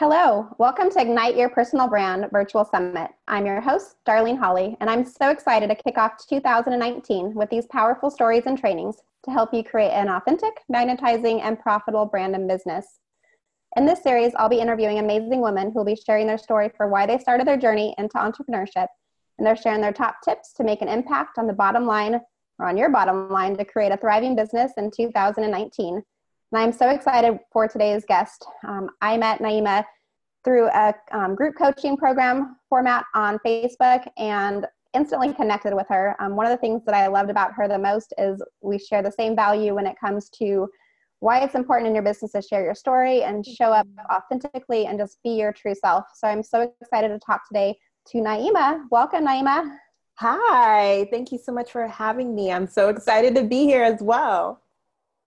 Hello, welcome to Ignite Your Personal Brand Virtual Summit. I'm your host, Darlene Hawley, and I'm so excited to kick off 2019 with these powerful stories and trainings to help you create an authentic, magnetizing, and profitable brand and business. In this series, I'll be interviewing amazing women who will be sharing their story for why they started their journey into entrepreneurship, and they're sharing their top tips to make an impact on the bottom line or on your bottom line to create a thriving business in 2019. And I'm so excited for today's guest. I met Naheemah through a group coaching program format on Facebook and instantly connected with her. One of the things that I loved about her the most is we share the same value when it comes to why it's important in your business to share your story and show up authentically and just be your true self. So I'm so excited to talk today to Naheemah. Welcome, Naheemah. Hi, thank you so much for having me. I'm so excited to be here as well.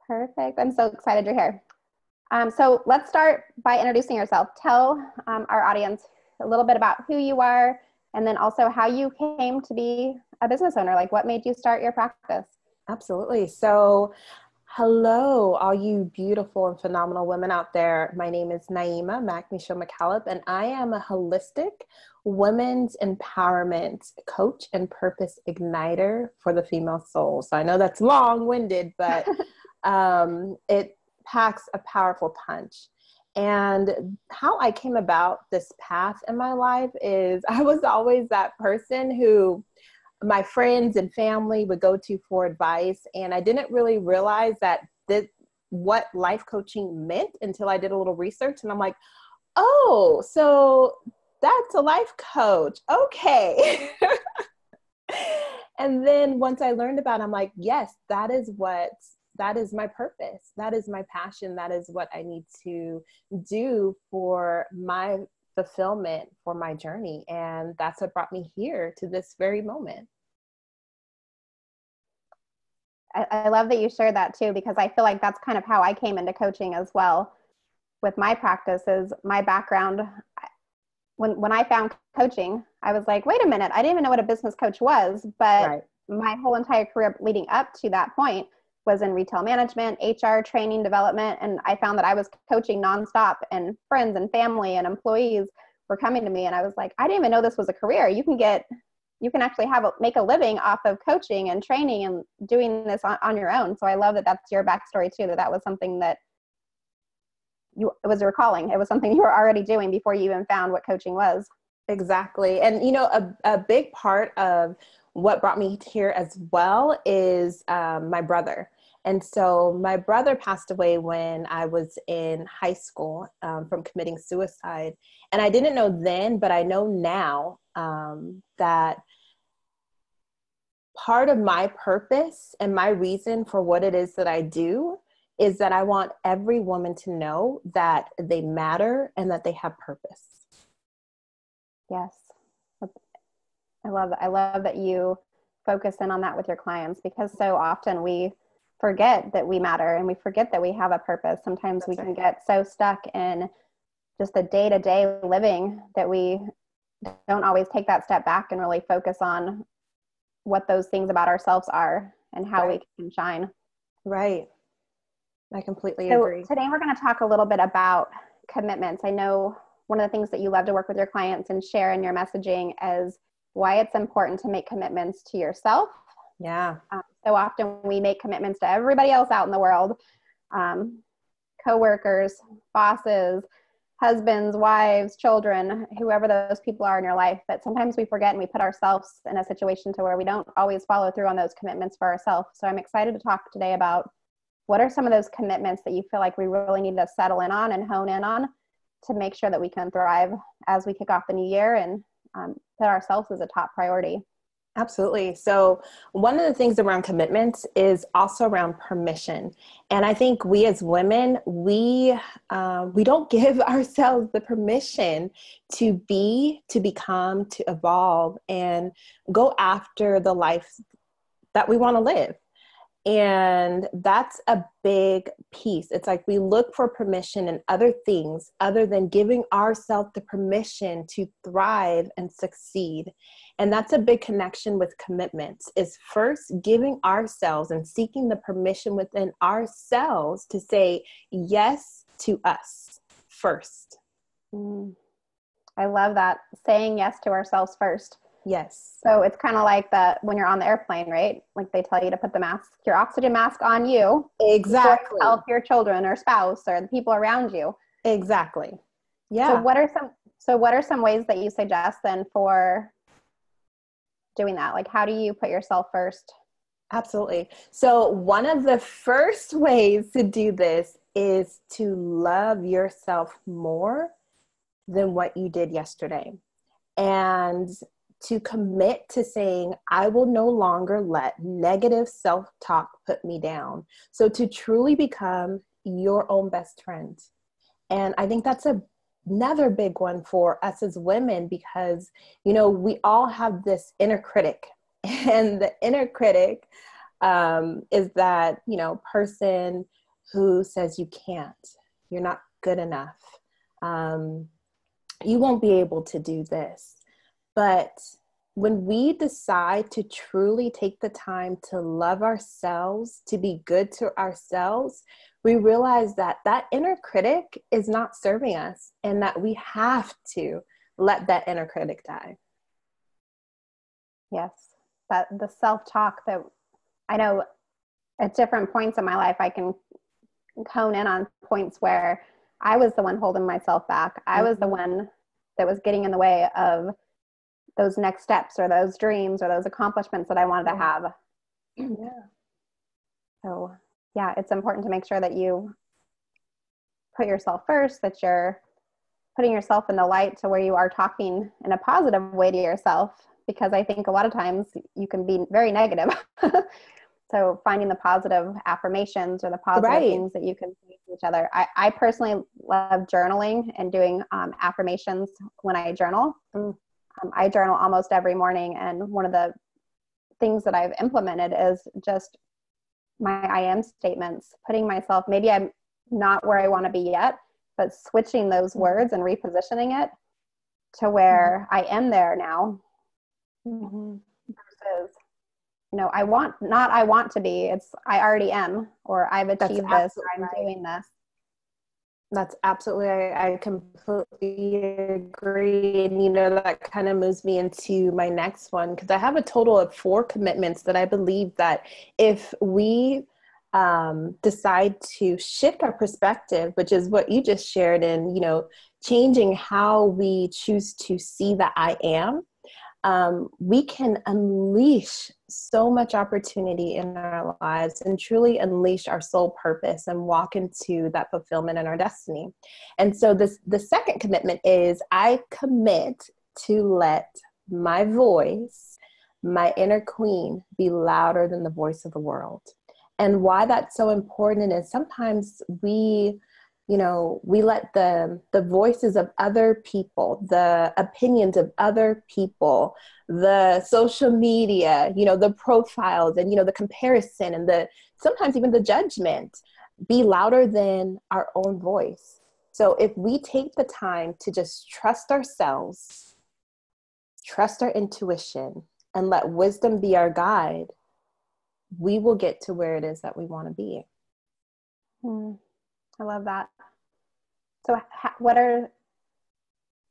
Perfect. I'm so excited you're here. So let's start by introducing yourself. Tell our audience a little bit about who you are and then also how you came to be a business owner. Like what made you start your practice? Absolutely. So hello, all you beautiful and phenomenal women out there. My name is Naheemah McMicheaux, and I am a holistic women's empowerment coach and purpose igniter for the female soul. So I know that's long-winded, but it packs a powerful punch. And how I came about this path in my life is I was always that person who my friends and family would go to for advice. And I didn't really realize what life coaching meant until I did a little research. And I'm like, oh, so that's a life coach. Okay. And then once I learned about it, I'm like, yes, that is my purpose. That is my passion. That is what I need to do for my fulfillment, for my journey. And that's what brought me here to this very moment. I love that you shared that too, because I feel like that's kind of how I came into coaching as well. With my practices, my background, when I found coaching, I was like, wait a minute, I didn't even know what a business coach was, but right. My whole entire career leading up to that point was in retail management, HR, training, development. And I found that I was coaching nonstop, and friends and family and employees were coming to me. And I was like, I didn't even know this was a career. You can actually make a living off of coaching and training and doing this on your own. So I love that that's your backstory too, that was something that it was your calling. It was something you were already doing before you even found what coaching was. Exactly. And, a big part of what brought me here as well is my brother. And so my brother passed away when I was in high school from committing suicide. And I didn't know then, but I know now that part of my purpose and my reason for what it is that I do is that I want every woman to know that they matter and that they have purpose. Yes. I love that. I love that you focus in on that with your clients, because so often we forget that we matter and we forget that we have a purpose. Sometimes we can get so stuck in just the day-to-day living that we don't always take that step back and really focus on what those things about ourselves are and how we can shine. Right. I completely agree. Today we're going to talk a little bit about commitments. I know one of the things that you love to work with your clients and share in your messaging is why it's important to make commitments to yourself. Yeah. So often we make commitments to everybody else out in the world, coworkers, bosses, husbands, wives, children, whoever those people are in your life. But sometimes we forget and we put ourselves in a situation to where we don't always follow through on those commitments for ourselves. So I'm excited to talk today about what are some of those commitments that you feel like we really need to settle in on and hone in on to make sure that we can thrive as we kick off the new year and put ourselves as a top priority. Absolutely. So one of the things around commitments is also around permission. And I think we as women, we don't give ourselves the permission to be, to become, to evolve, and go after the life that we want to live. And that's a big piece. It's like we look for permission in other things other than giving ourselves the permission to thrive and succeed. And that's a big connection with commitments, is first giving ourselves and seeking the permission within ourselves to say yes to us first. Mm. I love that. Saying yes to ourselves first. Yes. So it's kind of like that when you're on the airplane, right? Like they tell you to put the mask, your oxygen mask on you. Before Exactly. you help your children or spouse or the people around you. Exactly. Yeah. So what are some ways that you suggest then for doing that? Like, how do you put yourself first? Absolutely. So one of the first ways to do this is to love yourself more than what you did yesterday. And to commit to saying, I will no longer let negative self-talk put me down. So to truly become your own best friend. And I think that's another big one for us as women, because, we all have this inner critic. And the inner critic is that, person who says you can't, you're not good enough. You won't be able to do this. But when we decide to truly take the time to love ourselves, to be good to ourselves, we realize that that inner critic is not serving us, and that we have to let that inner critic die. Yes. That the self-talk that I know at different points in my life, I can hone in on points where I was the one holding myself back. I was the one that was getting in the way of those next steps or those dreams or those accomplishments that I wanted to have. Yeah. So yeah, it's important to make sure that you put yourself first, that you're putting yourself in the light to where you are talking in a positive way to yourself, because I think a lot of times you can be very negative. So finding the positive affirmations or the positive things that you can say to each other. I personally love journaling and doing affirmations when I journal. I journal almost every morning, and one of the things that I've implemented is just my I am statements, putting myself, maybe I'm not where I want to be yet, but switching those words and repositioning it to where I am there now versus, I want to be, it's I already am, or I've achieved this, or I'm doing this. That's absolutely, I completely agree. And, that kind of moves me into my next one, because I have a total of 4 commitments that I believe that if we decide to shift our perspective, which is what you just shared, and, changing how we choose to see that I am, we can unleash so much opportunity in our lives and truly unleash our soul purpose and walk into that fulfillment in our destiny. And so the second commitment is I commit to let my voice, my inner queen, be louder than the voice of the world. And why that's so important is sometimes we let the voices of other people, the opinions of other people, the social media, the profiles, and, the comparison, and sometimes even the judgment be louder than our own voice. So if we take the time to just trust ourselves, trust our intuition, and let wisdom be our guide, we will get to where it is that we want to be. I love that. So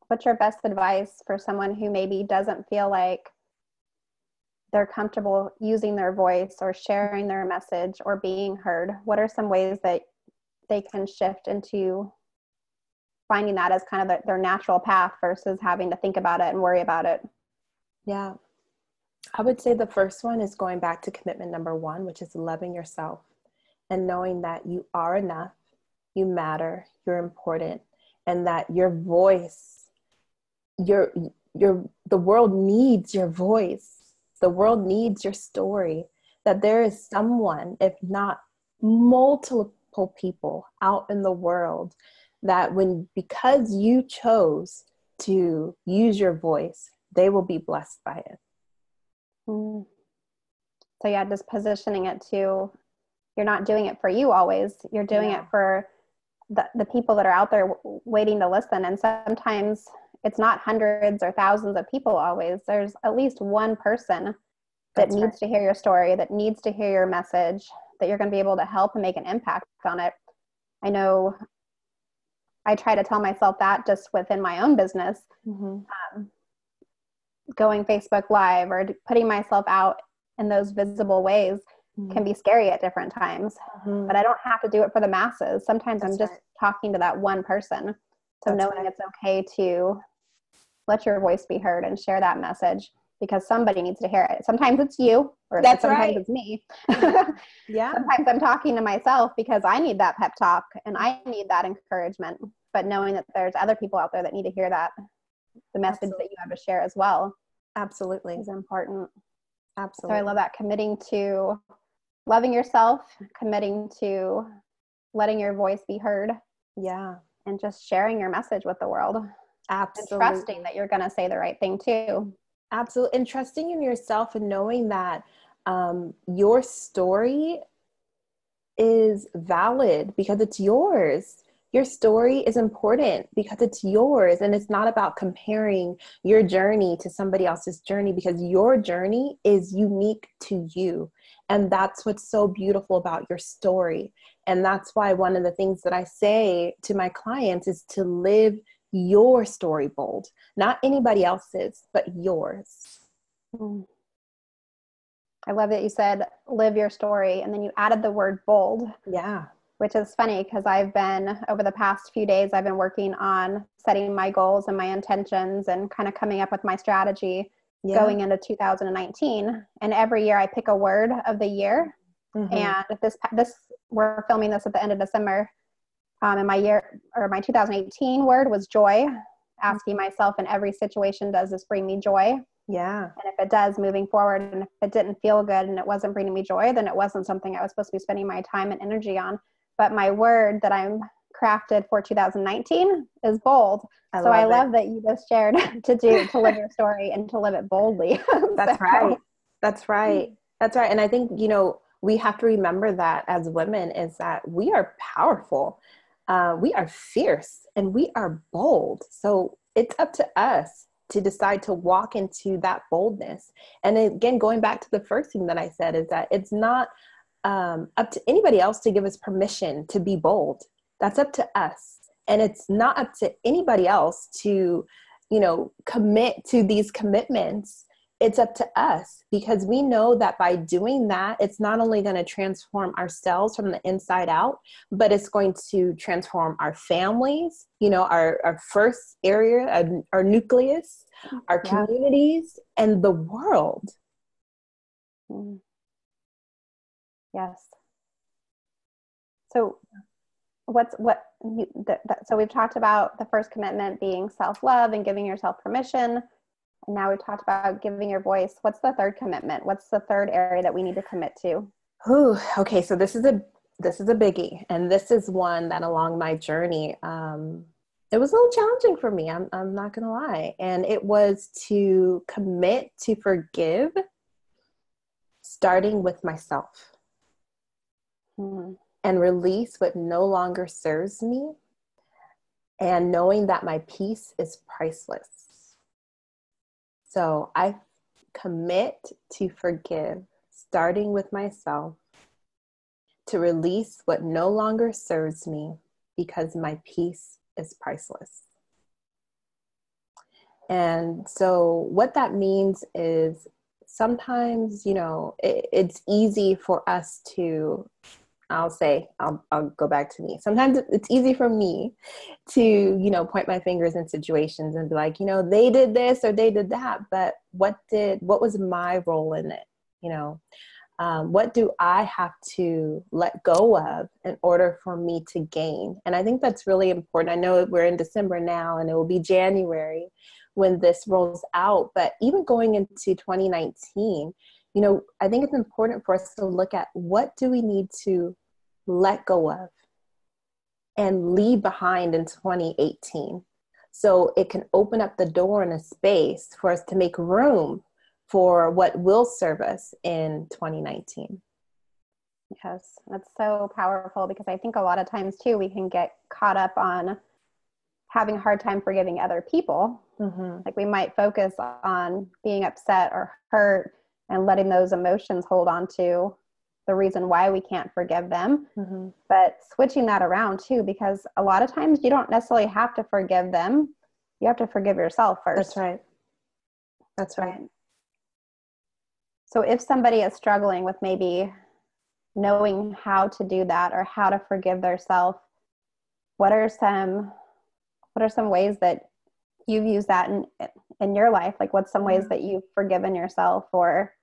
what's your best advice for someone who maybe doesn't feel like they're comfortable using their voice or sharing their message or being heard? What are some ways that they can shift into finding that as kind of their natural path versus having to think about it and worry about it? Yeah. I would say the first one is going back to commitment number 1, which is loving yourself and knowing that you are enough, you matter, you're important, and that your voice, the world needs your voice. The world needs your story, that there is someone, if not multiple people out in the world, that because you chose to use your voice, they will be blessed by it. So yeah, just positioning it to, you're not doing it for you always. You're doing it for the people that are out there waiting to listen. And sometimes it's not hundreds or thousands of people always. There's at least one person that needs to hear your story, that needs to hear your message, that you're going to be able to help and make an impact on it. I know I try to tell myself that just within my own business, going Facebook Live or putting myself out in those visible ways can be scary at different times, but I don't have to do it for the masses. Sometimes I'm just talking to that one person. So knowing it's okay to let your voice be heard and share that message because somebody needs to hear it. Sometimes it's you, or sometimes it's me. Sometimes I'm talking to myself because I need that pep talk and I need that encouragement, but knowing that there's other people out there that need to hear that, the message that you have to share as well. Absolutely. Is important. Absolutely. So I love that. Committing to loving yourself, committing to letting your voice be heard. Yeah. And just sharing your message with the world. Absolutely. And trusting that you're going to say the right thing too. Absolutely. And trusting in yourself and knowing that your story is valid because it's yours. Your story is important because it's yours. And it's not about comparing your journey to somebody else's journey because your journey is unique to you. And that's what's so beautiful about your story. And that's why one of the things that I say to my clients is to live your story bold, not anybody else's, but yours. I love that you said, live your story. And then you added the word bold. Yeah. Which is funny because over the past few days, I've been working on setting my goals and my intentions and kind of coming up with my strategy going into 2019. And every year I pick a word of the year. And this we're filming this at the end of December. And my 2018 word was joy, asking myself in every situation, does this bring me joy? Yeah. And if it does, moving forward, and if it didn't feel good and it wasn't bringing me joy, then it wasn't something I was supposed to be spending my time and energy on. But my word that I'm crafted for 2019 is bold. I love that you just shared to live your story and to live it boldly. That's right. That's right. That's right. And I think, we have to remember that as women is that we are powerful. We are fierce and we are bold. So it's up to us to decide to walk into that boldness. And again, going back to the first thing that I said is that it's not up to anybody else to give us permission to be bold. That's up to us. And it's not up to anybody else to, commit to these commitments. It's up to us because we know that by doing that, it's not only going to transform ourselves from the inside out, but it's going to transform our families, our first area, our nucleus, our communities, and the world. Yes. So so we've talked about the first commitment being self-love and giving yourself permission. And now we've talked about giving your voice. What's the third commitment? What's the third area that we need to commit to? Okay. So this is a biggie. And this is one that along my journey, it was a little challenging for me. I'm not going to lie. And it was to commit to forgive, starting with myself. And release what no longer serves me, and knowing that my peace is priceless. So I commit to forgive, starting with myself, to release what no longer serves me because my peace is priceless. And so what that means is sometimes, it's easy for us to, I'll go back to me. Sometimes it's easy for me to, point my fingers in situations and be like, they did this or they did that, but what was my role in it? What do I have to let go of in order for me to gain? And I think that's really important. I know we're in December now and it will be January when this rolls out, but even going into 2019, I think it's important for us to look at what do we need to let go of and leave behind in 2018. So it can open up the door and a space for us to make room for what will serve us in 2019. Yes, that's so powerful because I think a lot of times too, we can get caught up on having a hard time forgiving other people. Like we might focus on being upset or hurt and letting those emotions hold on to the reason why we can't forgive them. Mm-hmm. But switching that around too, because a lot of times you don't necessarily have to forgive them. You have to forgive yourself first. That's right. That's right. So if somebody is struggling with maybe knowing how to do that or how to forgive themselves, what are some ways that you've used that in your life? Like, what's some ways that you've forgiven yourself, or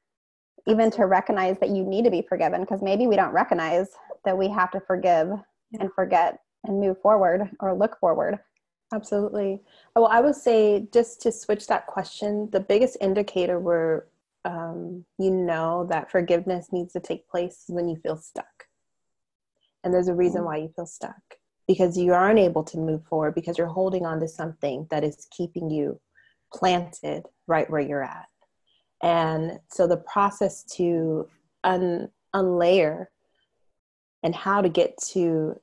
even to recognize that you need to be forgiven? Because maybe we don't recognize that we have to forgive and forget and move forward or look forward. Absolutely. Well, I would say, just to switch that question, the biggest indicator where you know that forgiveness needs to take place is when you feel stuck. And there's a reason why you feel stuck, because you aren't able to move forward, because you're holding on to something that is keeping you planted right where you're at. And so the process to unlayer and how to get to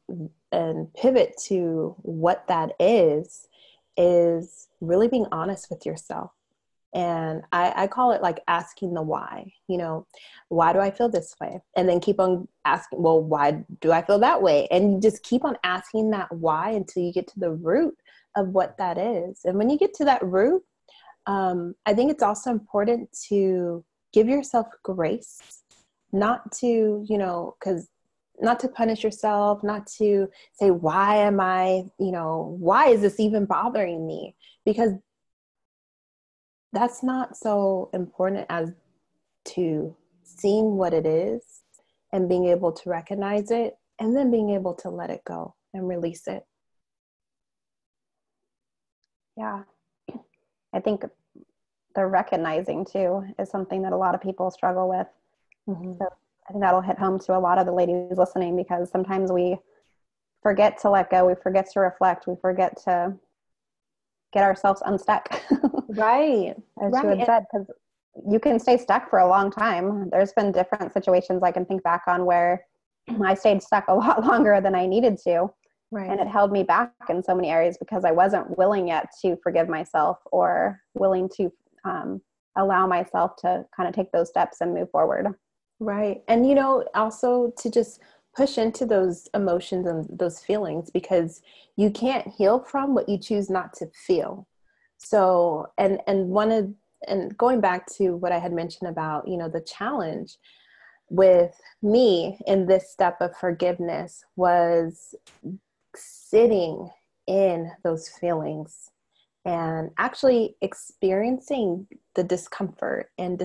and pivot to what that is really being honest with yourself. And I call it like asking the why. Why do I feel this way? And then keep on asking, well, why do I feel that way? And you just keep on asking that why until you get to the root of what that is. And when you get to that root, I think it's also important to give yourself grace, not to, not to punish yourself, not to say, why is this even bothering me? Because that's not so important as to seeing what it is and being able to recognize it, and then being able to let it go and release it. Yeah. I think the recognizing too is something that a lot of people struggle with. Mm-hmm. So I think that'll hit home to a lot of the ladies listening, because sometimes we forget to let go. We forget to reflect. We forget to get ourselves unstuck. Right. As you had said, because you can stay stuck for a long time. There's been different situations I can think back on where I stayed stuck a lot longer than I needed to. Right. And it held me back in so many areas because I wasn't willing yet to forgive myself or willing to allow myself to kind of take those steps and move forward. Right. And, also to just push into those emotions and those feelings, because you can't heal from what you choose not to feel. So, and going back to what I had mentioned about, the challenge with me in this step of forgiveness was sitting in those feelings and actually experiencing the discomfort and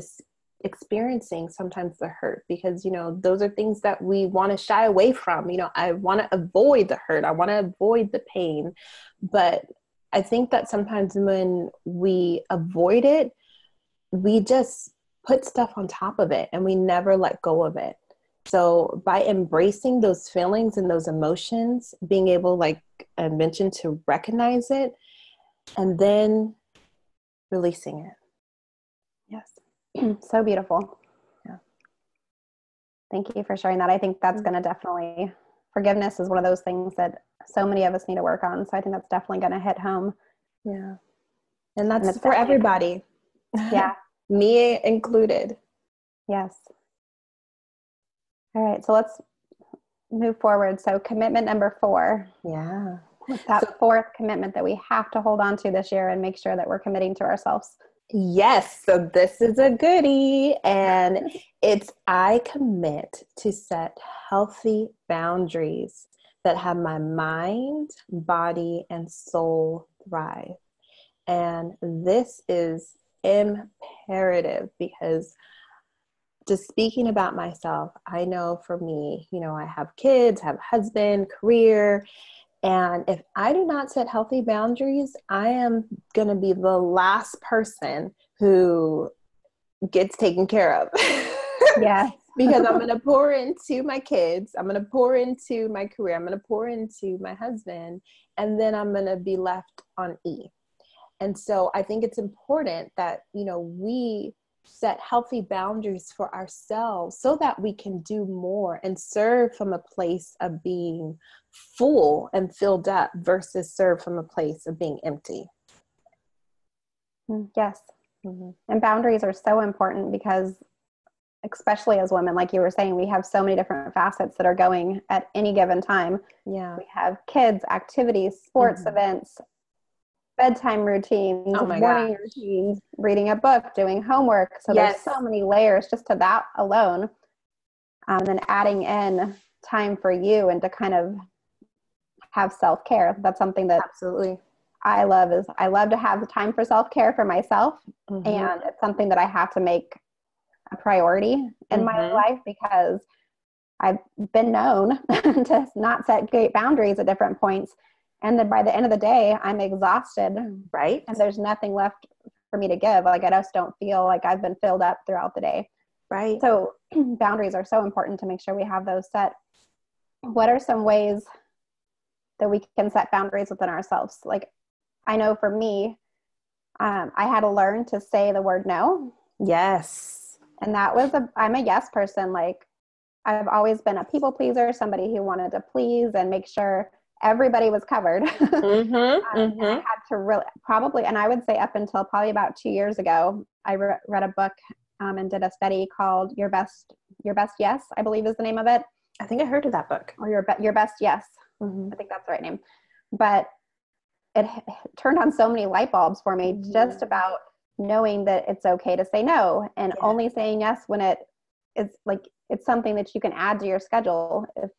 experiencing sometimes the hurt, because, those are things that we want to shy away from. I want to avoid the hurt. I want to avoid the pain. But I think that sometimes when we avoid it, we just put stuff on top of it and we never let go of it. So by embracing those feelings and those emotions, being able, like I mentioned, to recognize it and then releasing it. Yes. So beautiful. Yeah. Thank you for sharing that. I think that's going to definitely, forgiveness is one of those things that so many of us need to work on. So I think that's definitely going to hit home. Yeah. And that's for everybody. Yeah. Me included. Yes. All right. So let's move forward. So commitment number 4. Yeah. What's that fourth commitment that we have to hold on to this year and make sure that we're committing to ourselves? Yes. So this is a goodie, and it's I commit to set healthy boundaries that have my mind, body, and soul thrive. And this is imperative because, just speaking about myself, I know for me, I have kids, have a husband, career. And if I do not set healthy boundaries, I am going to be the last person who gets taken care of. Yeah. Because I'm going to pour into my kids. I'm going to pour into my career. I'm going to pour into my husband. And then I'm going to be left on E. And so I think it's important that, we set healthy boundaries for ourselves so that we can do more and serve from a place of being full and filled up versus serve from a place of being empty. Yes. Mm-hmm. And boundaries are so important because especially as women, like you were saying, we have so many different facets that are going at any given time. Yeah. We have kids, activities, sports events, bedtime routines, morning routines, reading a book, doing homework. So there's so many layers just to that alone. And then adding in time for you and to kind of have self-care. That's something that absolutely I love to have the time for self-care for myself. And it's something that I have to make a priority in my life, because I've been known to not set great boundaries at different points. And then by the end of the day, I'm exhausted. Right. And there's nothing left for me to give. Like, I just don't feel like I've been filled up throughout the day. Right. So boundaries are so important to make sure we have those set. What are some ways that we can set boundaries within ourselves? Like, I know for me, I had to learn to say the word no. Yes. And that was I'm a yes person. Like, I've always been a people pleaser, somebody who wanted to please and make sure everybody was covered. And I had to really probably, and I would say up until probably about 2 years ago, I read a book and did a study called Your Best Yes, I believe is the name of it. I think I heard of that book. Or Your Best Yes. I think that's the right name. But it turned on so many light bulbs for me, just about knowing that it's okay to say no, and only saying yes when it's like, it's something that you can add to your schedule. If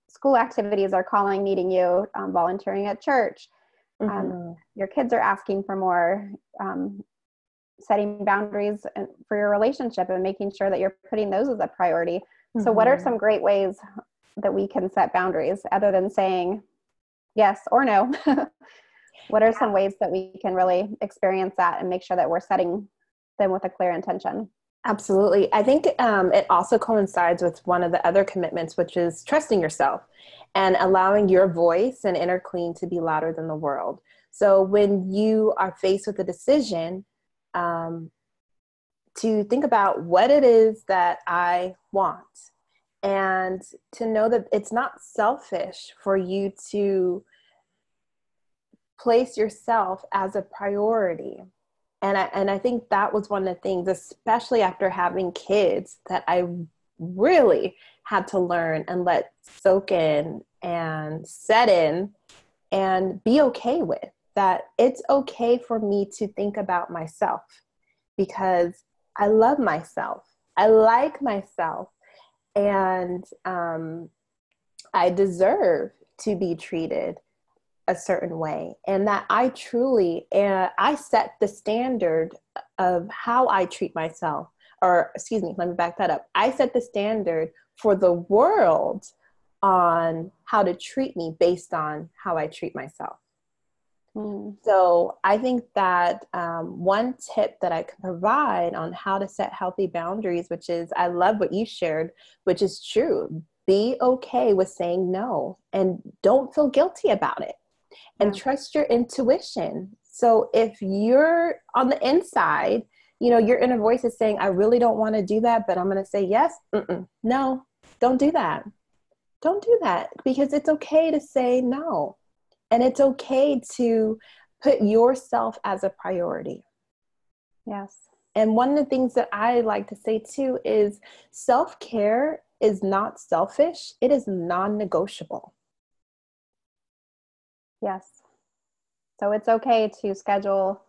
school activities are calling, needing you, volunteering at church, your kids are asking for more, setting boundaries for your relationship and making sure that you're putting those as a priority. So what are some great ways that we can set boundaries other than saying yes or no? What are some ways that we can really experience that and make sure that we're setting them with a clear intention? Absolutely. I think it also coincides with one of the other commitments, which is trusting yourself and allowing your voice and inner queen to be louder than the world. So when you are faced with a decision, to think about what it is that I want, and to know that it's not selfish for you to place yourself as a priority. And I think that was one of the things, especially after having kids, that I really had to learn and let soak in and set in and be okay with. That it's okay for me to think about myself, because I love myself. I like myself. And I deserve to be treated a certain way, and that I truly, I set the standard of how I treat myself, or excuse me, let me back that up. I set the standard for the world on how to treat me based on how I treat myself. So I think that one tip that I can provide on how to set healthy boundaries, which is, I love what you shared, which is true. Be okay with saying no, and don't feel guilty about it. And trust your intuition. So if you're on the inside, your inner voice is saying, I really don't want to do that, but I'm going to say yes. No, don't do that. Don't do that, because it's okay to say no. And it's okay to put yourself as a priority. Yes. And one of the things that I like to say too is self-care is not selfish. It is non-negotiable. Yes. So it's okay to schedule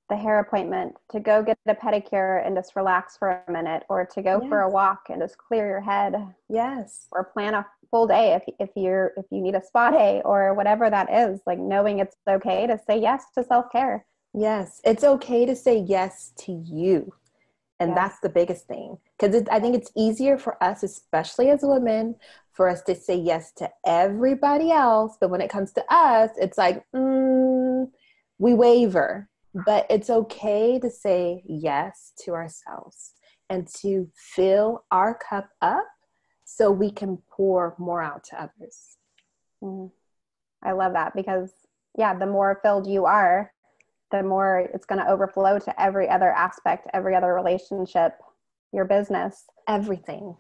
the hair appointment, to go get a pedicure and just relax for a minute, or to go for a walk and just clear your head. Yes. Or plan a full day if you need a spa day or whatever that is, like knowing it's okay to say yes to self-care. Yes. It's okay to say yes to you. And that's the biggest thing. Because I think it's easier for us, especially as women, for us to say yes to everybody else. But when it comes to us, it's like, we waver. But it's okay to say yes to ourselves and to fill our cup up so we can pour more out to others. I love that, because, the more filled you are, the more it's going to overflow to every other aspect, every other relationship, your business, everything.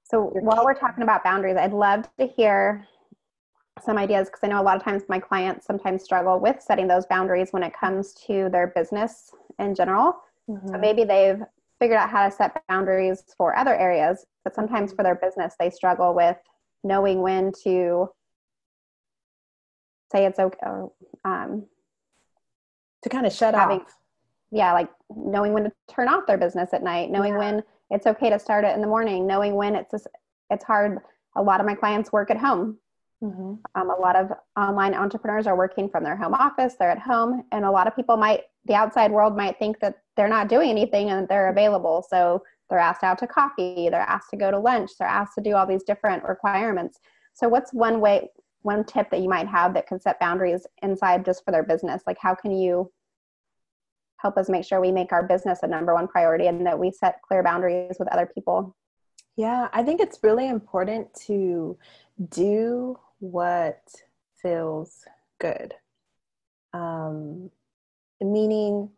So while we're talking about boundaries, I'd love to hear some ideas, because I know a lot of times my clients sometimes struggle with setting those boundaries when it comes to their business in general. So maybe they've figured out how to set boundaries for other areas, but sometimes for their business, they struggle with knowing when to say it's okay, to kind of shut off. Yeah, like knowing when to turn off their business at night, knowing when it's okay to start it in the morning, knowing when it's hard. A lot of my clients work at home. A lot of online entrepreneurs are working from their home office. They're at home, and a lot of people the outside world might think that they're not doing anything and they're available. So they're asked out to coffee, they're asked to go to lunch, they're asked to do all these different requirements. So what's one tip that you might have that can set boundaries inside just for their business? Like, how can you help us make sure we make our business a number one priority and that we set clear boundaries with other people? Yeah, I think it's really important to do what feels good. Meaning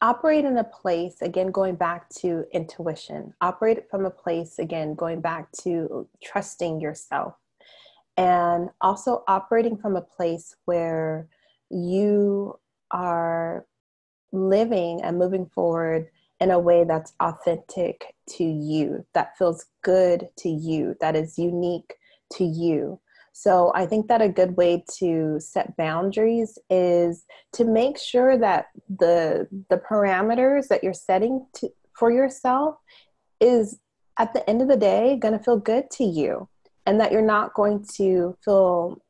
operate in a place, again, going back to intuition, operate from a place, again, going back to trusting yourself, and also operating from a place where you are living and moving forward in a way that's authentic to you, that feels good to you, that is unique to you. So I think that a good way to set boundaries is to make sure that the parameters that you're setting for yourself is at the end of the day going to feel good to you, and that you're not going to feel,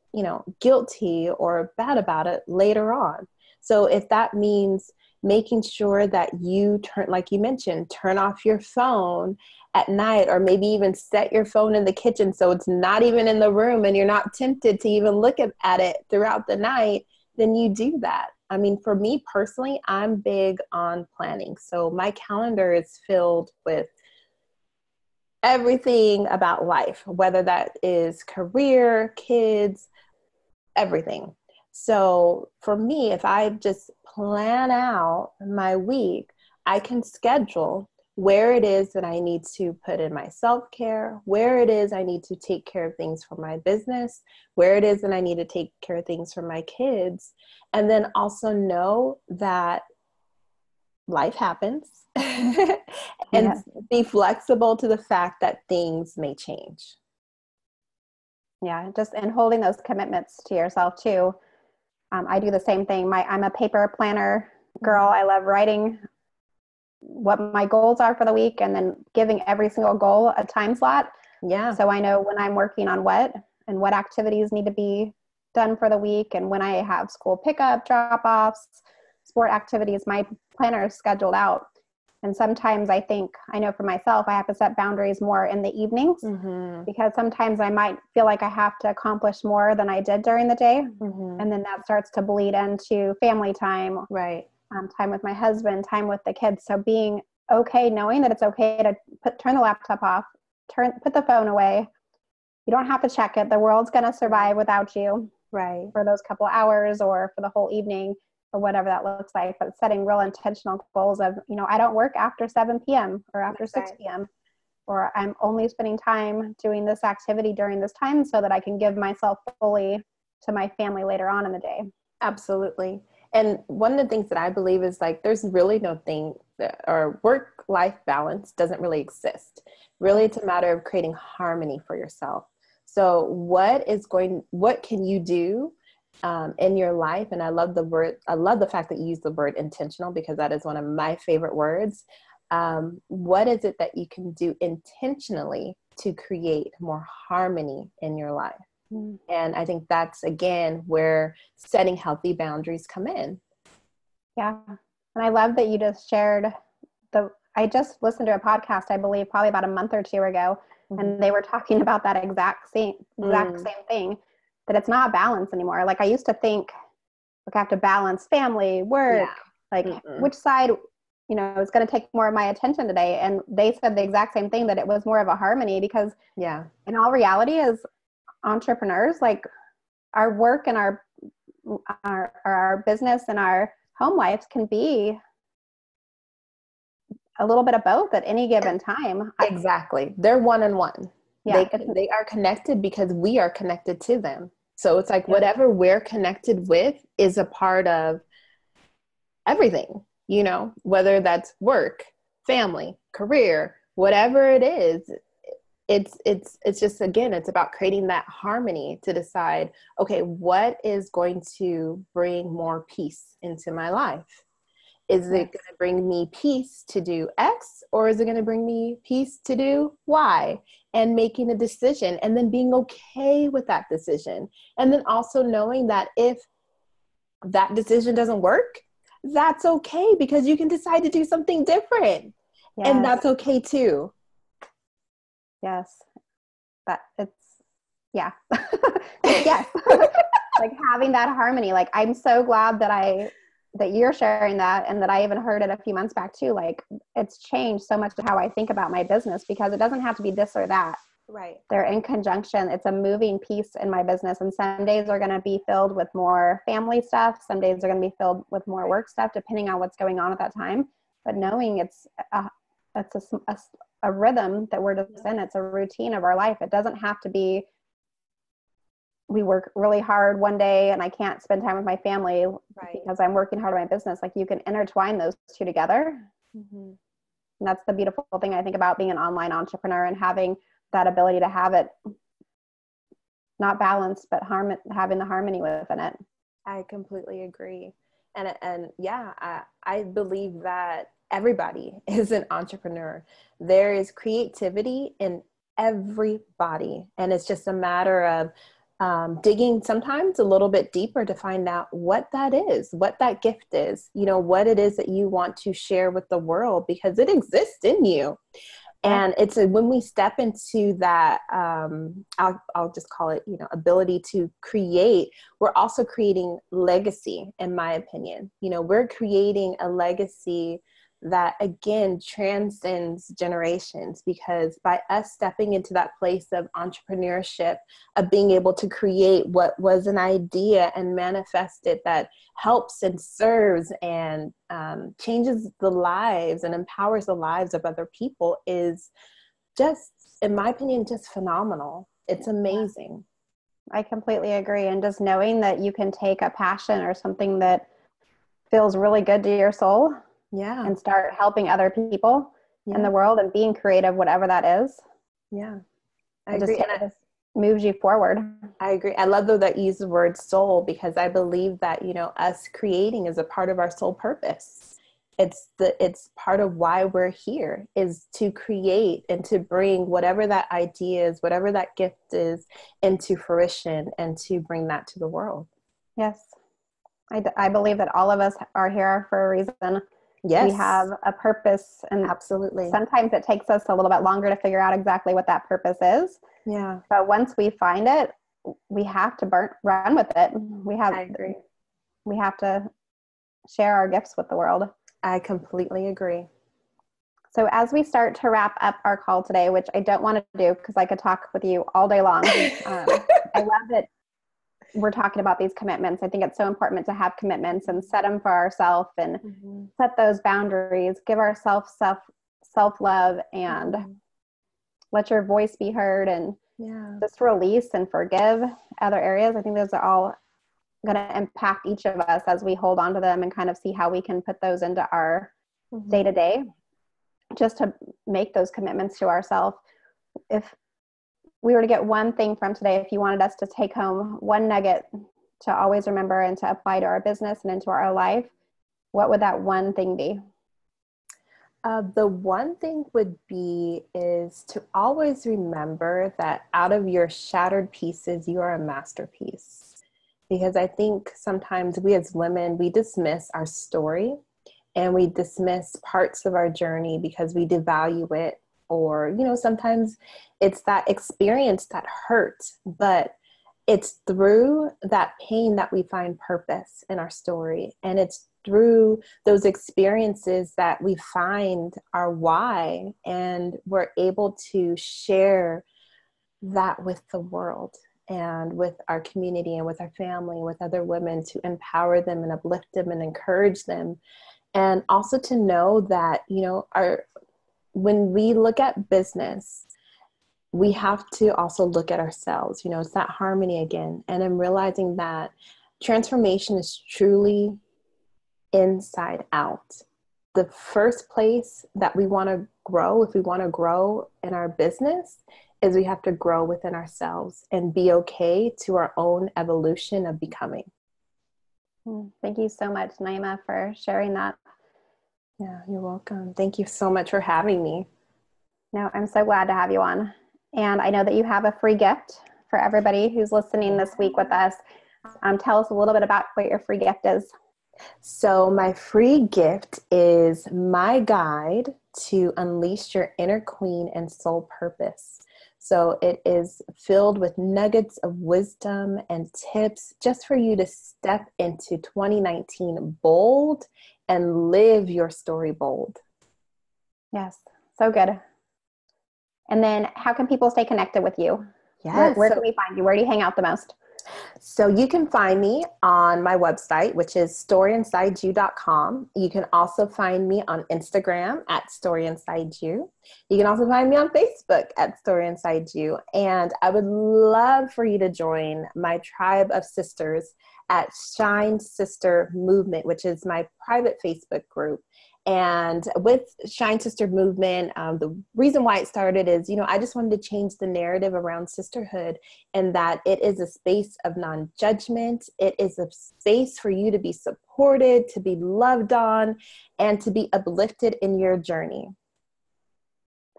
guilty or bad about it later on. So if that means making sure that you like you mentioned, turn off your phone at night, or maybe even set your phone in the kitchen so it's not even in the room and you're not tempted to even look at it throughout the night, then you do that. I mean, for me personally, I'm big on planning. So my calendar is filled with everything about life, whether that is career, kids, everything. So for me, if I just plan out my week, I can schedule where it is that I need to put in my self-care, where it is I need to take care of things for my business, where it is that I need to take care of things for my kids, and then also know that life happens and be flexible to the fact that things may change. Yeah, and holding those commitments to yourself too. I do the same thing. I'm a paper planner girl. I love writing what my goals are for the week and then giving every single goal a time slot. Yeah. So I know when I'm working on what and what activities need to be done for the week, and when I have school pickup, drop-offs, sport activities, my planner is scheduled out. And sometimes I know for myself, I have to set boundaries more in the evenings because sometimes I might feel like I have to accomplish more than I did during the day. And then that starts to bleed into family time, right? Time with my husband, time with the kids. So being okay, knowing that it's okay to turn the laptop off, put the phone away. You don't have to check it. The world's going to survive without you, right? For those couple hours or for the whole evening, or whatever that looks like, but setting real intentional goals of, I don't work after 7 p.m. or after 6 p.m. or I'm only spending time doing this activity during this time so that I can give myself fully to my family later on in the day. Absolutely. And one of the things that I believe is like, there's really no thing or work-life balance doesn't really exist. Really, it's a matter of creating harmony for yourself. So what can you do in your life? And I love the fact that you use the word intentional, because that is one of my favorite words. What is it that you can do intentionally to create more harmony in your life? And I think that's, again, where setting healthy boundaries come in. Yeah. And I love that you just shared I just listened to a podcast, I believe, probably about a month or two ago, and they were talking about that exact same thing, that it's not balance anymore. Like I used to think, I have to balance family, work, which side, is going to take more of my attention today. And they said the exact same thing, that it was more of a harmony, because in all reality, as entrepreneurs, like our work and our business and our home lives can be a little bit of both at any given time. Exactly. They're one and one. Yeah. They are connected because we are connected to them. So it's like whatever we're connected with is a part of everything, you know, whether that's work, family, career, whatever it is. It's just, again, it's about creating that harmony to decide, okay, what is going to bring more peace into my life? Is it going to bring me peace to do X, or is it going to bring me peace to do Y? And making a decision, and then being okay with that decision. And then also knowing that if that decision doesn't work, that's okay, because you can decide to do something different. Yes. And that's okay too. Yes. But it's, yeah. Yes. Like having that harmony. Like, I'm so glad that you're sharing that, and that I even heard it a few months back too. Like, it's changed so much how I think about my business, because it doesn't have to be this or that. Right. They're in conjunction. It's a moving piece in my business. And some days are going to be filled with more family stuff. Some days are going to be filled with more work stuff, depending on what's going on at that time. But knowing it's a rhythm that we're just in. It's a routine of our life. It doesn't have to be, we work really hard one day and I can't spend time with my family because I'm working hard on my business. Like, you can intertwine those two together. Mm-hmm. And that's the beautiful thing, I think, about being an online entrepreneur and having that ability to have it not balanced, but having the harmony within it. I completely agree. And yeah, I believe that everybody is an entrepreneur. There is creativity in everybody. And it's just a matter of digging sometimes a little bit deeper to find out what that is, what that gift is, you know, what it is that you want to share with the world, because it exists in you. And it's when we step into that, I'll just call it, you know, ability to create, we're also creating legacy, in my opinion. You know, we're creating a legacy that, again, transcends generations, because by us stepping into that place of entrepreneurship, of being able to create what was an idea and manifest it, that helps and serves and changes the lives and empowers the lives of other people, is just, in my opinion, just phenomenal. It's amazing. I completely agree. And just knowing that you can take a passion or something that feels really good to your soul, and start helping other people in the world and being creative, whatever that is. Yeah, I agree. And it just moves you forward. I agree. I love, though, that you use the word soul, because I believe that, you know, us creating is a part of our soul purpose. It's part of why we're here, is to create and to bring whatever that idea is, whatever that gift is, into fruition, and to bring that to the world. Yes. I believe that all of us are here for a reason. Yes. We have a purpose, and absolutely, sometimes it takes us a little bit longer to figure out exactly what that purpose is. Yeah. But once we find it, we have to run with it. I agree. We have to share our gifts with the world. I completely agree. So as we start to wrap up our call today, which I don't want to do because I could talk with you all day long. I love that we're talking about these commitments. I think it's so important to have commitments and set them for ourselves, and set those boundaries, give ourselves self-love, and let your voice be heard, and just release and forgive other areas. I think those are all going to impact each of us as we hold on to them and kind of see how we can put those into our day-to-day, just to make those commitments to ourselves. If we were to get one thing from today, if you wanted us to take home one nugget to always remember and to apply to our business and into our life, what would that one thing be? The one thing is to always remember that out of your shattered pieces, you are a masterpiece. Because I think sometimes we as women, we dismiss our story and we dismiss parts of our journey because we devalue it. Or, you know, sometimes it's that experience that hurts, but it's through that pain that we find purpose in our story. And it's through those experiences that we find our why, and we're able to share that with the world and with our community and with our family and with other women, to empower them and uplift them and encourage them. And also to know that, you know, when we look at business, we have to also look at ourselves. You know, it's that harmony again. And I'm realizing that transformation is truly inside out. The first place that we want to grow, if we want to grow in our business, is we have to grow within ourselves and be okay to our own evolution of becoming. Thank you so much, Naheemah, for sharing that. Yeah, you're welcome. Thank you so much for having me. No, I'm so glad to have you on. And I know that you have a free gift for everybody who's listening this week with us. Tell us a little bit about what your free gift is. So my free gift is my guide to unleash your inner queen and soul purpose. So it is filled with nuggets of wisdom and tips just for you to step into 2019 bold and live your story bold. Yes, so good. And then how can people stay connected with you? Yes. Where can we find you? Where do you hang out the most? So you can find me on my website, which is storyinsideyou.com. You can also find me on Instagram at storyinsideyou. You can also find me on Facebook at storyinsideyou. And I would love for you to join my tribe of sisters at Shine Sister Movement, which is my private Facebook group. And with Shine Sister Movement, the reason why it started is, I just wanted to change the narrative around sisterhood, and that it is a space of non-judgment. It is a space for you to be supported, to be loved on, and to be uplifted in your journey.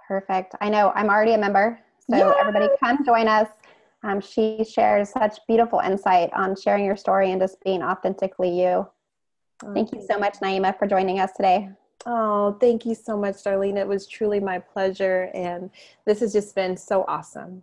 Perfect. I know I'm already a member, so everybody come join us. She shares such beautiful insight on sharing your story and just being authentically you. Thank you so much, Naheemah, for joining us today. Oh, thank you so much, Darlene. It was truly my pleasure. And this has just been so awesome.